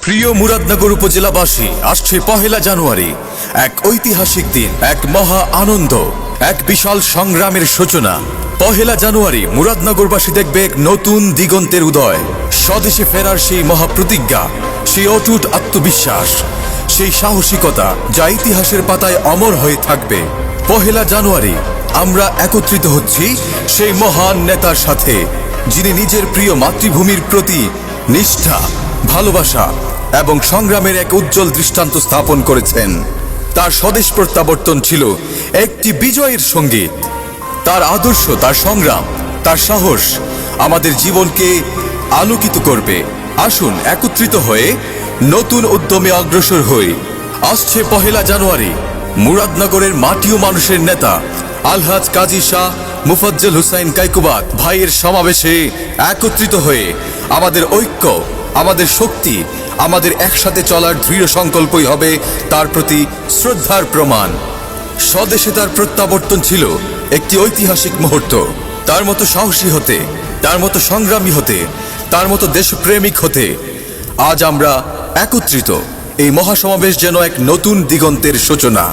প্রিয় মুরাদনগর উপজেলাবাসী, আসছে পহেলা জানুয়ারি, এক ঐতিহাসিক দিন, এক মহা আনন্দ, এক বিশাল সংগ্রামের সূচনা। পহেলা জানুয়ারি মুরাদনগরবাসী দেখবে এক নতুন দিগন্তের উদয়। স্বদেশে ফেরার সেই মহাপ্রতিজ্ঞা, সেই অটুট আত্মবিশ্বাস, সেই সাহসিকতা যা ইতিহাসের পাতায় অমর হয়ে থাকবে। পহেলা জানুয়ারি আমরা একত্রিত হচ্ছি সেই মহান নেতার সাথে, যিনি নিজের প্রিয় মাতৃভূমির প্রতি নিষ্ঠা, ভালোবাসা এবং সংগ্রামের এক উজ্জ্বল দৃষ্টান্ত স্থাপন করেছেন। তার স্বদেশ প্রত্যাবর্তন ছিল একটি বিজয়ের সঙ্গীত। তার আদর্শ, তার সংগ্রাম, তার সাহস আমাদের জীবনকে আলোকিত করবে। আসুন একত্রিত হয়ে নতুন উদ্যমে অগ্রসর হই। আসছে পহেলা জানুয়ারি, মুরাদনগরের মাটি ও মানুষের নেতা আলহাজ কাজী শাহ মুফাজ্জল হুসাইন কায়কুবাদ ভাইয়ের সমাবেশে একত্রিত হয়ে আমাদের ঐক্য, আমাদের শক্তি, আমাদের একসাথে চলার দৃঢ় সংকল্পই হবে তার প্রতি শ্রদ্ধার প্রমাণ। স্বদেশে তার প্রত্যাবর্তন ছিল একটি ঐতিহাসিক মুহূর্ত। তার মতো সাহসী হতে, তার মতো সংগ্রামী হতে, তার মতো দেশপ্রেমিক হতে আজ আমরা একত্রিত। এই মহাসমাবেশ যেন এক নতুন দিগন্তের সূচনা।